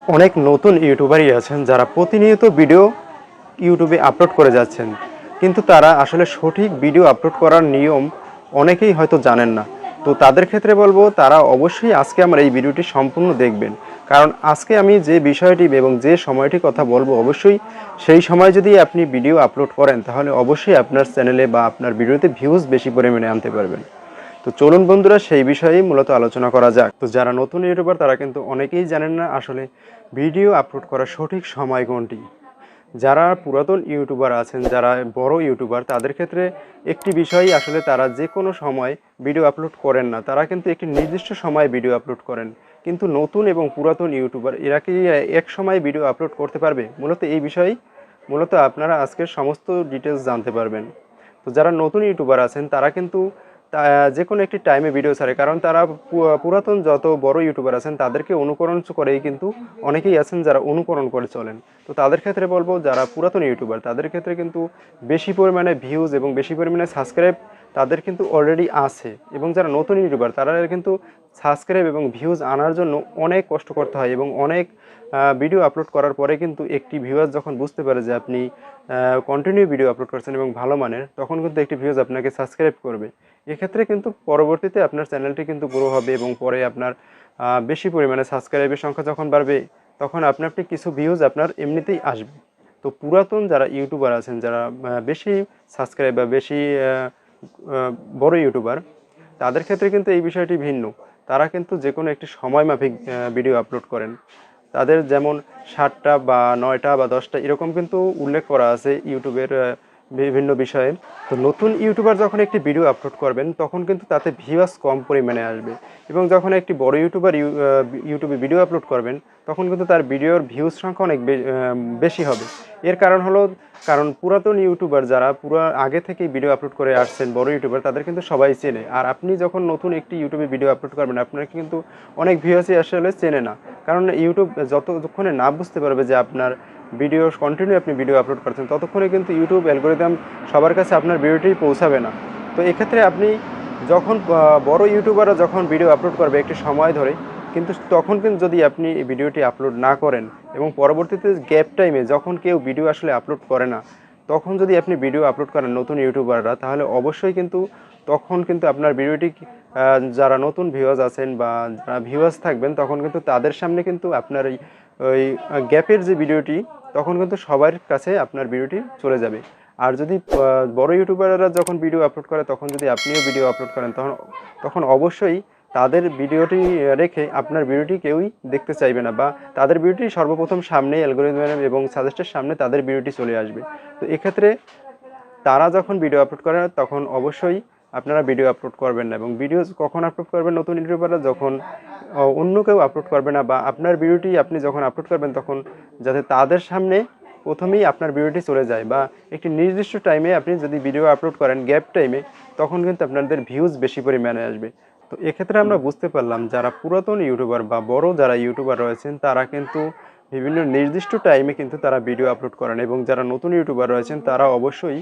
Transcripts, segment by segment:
অনেক নতুন ইউটিউবারই আছেন যারা প্রতিনিয়ত ভিডিও ইউটিউবে আপলোড করে যাচ্ছেন, কিন্তু তারা আসলে সঠিক ভিডিও আপলোড করার নিয়ম অনেকেই হয়তো জানেন না। তো তাদের ক্ষেত্রে বলবো তারা অবশ্যই আজকে আমার এই ভিডিওটি সম্পূর্ণ দেখবেন, কারণ আজকে আমি যে বিষয়টি এবং যে সময়টি কথা বলবো অবশ্যই সেই সময় যদি আপনি ভিডিও আপলোড করেন তাহলে অবশ্যই আপনার চ্যানেলে বা আপনার ভিডিওতে ভিউজ বেশি পরিমাণে আনতে পারবেন। তো চলুন বন্ধুরা সেই বিষয়েই মূলত আলোচনা করা যাক। তো যারা নতুন ইউটিউবার তারা কিন্তু অনেকেই জানেন না আসলে ভিডিও আপলোড করার সঠিক সময় কোনটি। যারা পুরাতন ইউটিউবার আছেন, যারা বড় ইউটিউবার, তাদের ক্ষেত্রে একটি বিষয়ই আসলে তারা যে কোনো সময় ভিডিও আপলোড করেন না, তারা কিন্তু একটি নির্দিষ্ট সময় ভিডিও আপলোড করেন। কিন্তু নতুন এবং পুরাতন ইউটিউবার এরা কি এক সময় ভিডিও আপলোড করতে পারবে? মূলত এই বিষয়েই মূলত আপনারা আজকের সমস্ত ডিটেলস জানতে পারবেন। তো যারা নতুন ইউটিউবার আছেন তারা কিন্তু যে কোনো একটি টাইমে ভিডিও ছাড়ে, কারণ তারা পুরাতন যত বড় ইউটিউবার আছেন তাদেরকে অনুকরণ করেই কিন্তু অনেকেই আছেন যারা অনুকরণ করে চলেন। তো তাদের ক্ষেত্রে বলবো যারা পুরাতন ইউটিউবার তাদের ক্ষেত্রে কিন্তু বেশি পরিমাণে ভিউজ এবং বেশি পরিমাণে সাবস্ক্রাইব তাদের কিন্তু অলরেডি আছে, এবং যারা নতুন ইউটিউবার তারা কিন্তু সাবস্ক্রাইব এবং ভিউজ আনার জন্য অনেক কষ্ট করতে হয়, এবং অনেক ভিডিও আপলোড করার পরে কিন্তু একটি ভিউয়ার যখন বুঝতে পারে যে আপনি কন্টিনিউ ভিডিও আপলোড করছেন এবং ভালো মানের, তখন কিন্তু একটি ভিউজ আপনাকে সাবস্ক্রাইব করবে। এক্ষেত্রে কিন্তু পরবর্তীতে আপনার চ্যানেলটি কিন্তু গ্রো হবে, এবং পরে আপনার বেশি পরিমাণে সাবস্ক্রাইবের সংখ্যা যখন বাড়বে তখন আপনি কিছু ভিউজ আপনার এমনিতেই আসবে। তো পুরাতন যারা ইউটিউবার আছেন, যারা বেশি সাবস্ক্রাইব বা বেশি বড় ইউটিউবার, তাদের ক্ষেত্রে কিন্তু এই বিষয়টি ভিন্ন। তারা কিন্তু যে কোনো একটি সময় মাফিক ভিডিও আপলোড করেন। তাদের যেমন 7টা বা 9টা বা 10টা এরকম কিন্তু উল্লেখ করা আছে ইউটিউবের বিভিন্ন বিষয়ে। তো নতুন ইউটিউবার যখন একটি ভিডিও আপলোড করবেন তখন কিন্তু তাতে ভিউয়ার্স কম পরিমাণে আসবে, এবং যখন একটি বড় ইউটিউবার ইউটিউবে ভিডিও আপলোড করবেন তখন কিন্তু তার ভিডিওর ভিউজ সংখ্যা অনেক বেশি হবে। এর কারণ পুরাতন ইউটিউবার যারা পুরো আগে থেকেই ভিডিও আপলোড করে আসছেন, বড় ইউটিউবার, তাদের কিন্তু সবাই চেনে। আর আপনি যখন নতুন একটি ইউটিউবে ভিডিও আপলোড করবেন আপনার কিন্তু অনেক ভিউয়ার্সই আসলে চেনে না, কারণ ইউটিউব যতক্ষণে না বুঝতে পারবে যে আপনার ভিডিও কন্টিনিউ আপনি ভিডিও আপলোড করছেন ততক্ষণে কিন্তু ইউটিউব অ্যালগোরিদম সবার কাছে আপনার ভিডিওটি পৌঁছাবে না। তো এক্ষেত্রে আপনি যখন বড় ইউটিউবাররা যখন ভিডিও আপলোড করবে একটি সময় ধরে, কিন্তু তখন কিন্তু যদি আপনি এই ভিডিওটি আপলোড না করেন এবং পরবর্তীতে গ্যাপ টাইমে যখন কেউ ভিডিও আসলে আপলোড করে না তখন যদি আপনি ভিডিও আপলোড করেন নতুন ইউটিউবাররা, তাহলে অবশ্যই কিন্তু তখন কিন্তু আপনার ভিডিওটি যারা নতুন ভিউয়ার্স আছেন বা যারা ভিউয়ার্স থাকবেন তখন কিন্তু তাদের সামনে কিন্তু আপনার ওই গ্যাপের যে ভিডিওটি তখন কিন্তু সবার কাছে আপনার ভিডিওটি চলে যাবে। আর যদি বড় ইউটিউবাররা যখন ভিডিও আপলোড করে তখন যদি আপনিও ভিডিও আপলোড করেন তখন তখন অবশ্যই তাদের ভিডিওটি রেখে আপনার ভিডিওটি কেউই দেখতে চাইবে না, বা তাদের ভিডিওটি সর্বপ্রথম সামনে অ্যালগরিদম এবং সাজেস্টের সামনে তাদের ভিডিওটি চলে আসবে। তো এক্ষেত্রে তারা যখন ভিডিও আপলোড করে তখন অবশ্যই আপনারা ভিডিও আপলোড করবেন না, এবং ভিডিও কখন আপলোড করবেন নতুন ইউটিউবাররা যখন অন্য কেউ আপলোড করবে না, বা আপনার ভিডিওটি আপনি যখন আপলোড করবেন তখন যাতে তাদের সামনে প্রথমেই আপনার ভিডিওটি চলে যায়, বা একটি নির্দিষ্ট টাইমে আপনি যদি ভিডিও আপলোড করেন গ্যাপ টাইমে তখন কিন্তু আপনাদের ভিউজ বেশি পরিমাণে আসবে। তো এক্ষেত্রে আমরা বুঝতে পারলাম যারা পুরাতন ইউটিউবার বা বড় যারা ইউটিউবার রয়েছেন তারা কিন্তু বিভিন্ন নির্দিষ্ট টাইমে কিন্তু তারা ভিডিও আপলোড করেন, এবং যারা নতুন ইউটিউবার রয়েছেন তারা অবশ্যই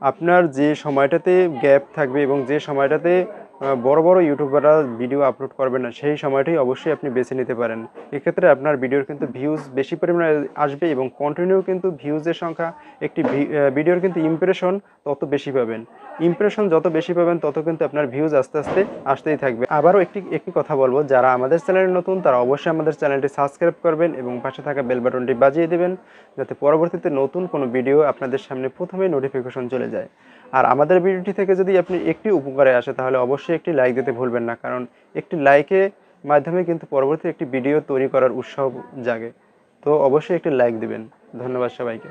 আপনার যে সময়টাতে গ্যাপ থাকবে এবং যে সময়টাতে বড় বড় ইউটিউবাররা ভিডিও আপলোড করবে না সেই সময়টাই অবশ্যই আপনি বেছে নিতে পারেন। এক্ষেত্রে আপনার ভিডিওর কিন্তু ভিউজ বেশি পরিমাণে আসবে, এবং কন্টিনিউ কিন্তু ভিউজের সংখ্যা একটি ভিডিওর কিন্তু ইমপ্রেশন তত বেশি পাবেন। ইমপ্রেশন যত বেশি পাবেন তত কিন্তু আপনার ভিউজ আস্তে আস্তে আসতেই থাকবে। আবারও একটি কথা বলবো, যারা আমাদের চ্যানেলে নতুন তারা অবশ্যই আমাদের চ্যানেলটি সাবস্ক্রাইব করবেন এবং পাশে থাকা বেল বাটনটি বাজিয়ে দেবেন, যাতে পরবর্তীতে নতুন কোনো ভিডিও আপনাদের সামনে প্রথমেই নোটিফিকেশন চলে যায়। আর আমাদের ভিডিওটি থেকে যদি আপনি একটি উপকারে আসে তাহলে অবশ্যই একটি লাইক দিতে ভুলবেন না, কারণ একটি লাইকের মাধ্যমে কিন্তু পরবর্তী একটি ভিডিও তৈরি করার উৎসাহ জাগে। তো অবশ্যই একটি লাইক দিবেন। ধন্যবাদ সবাইকে।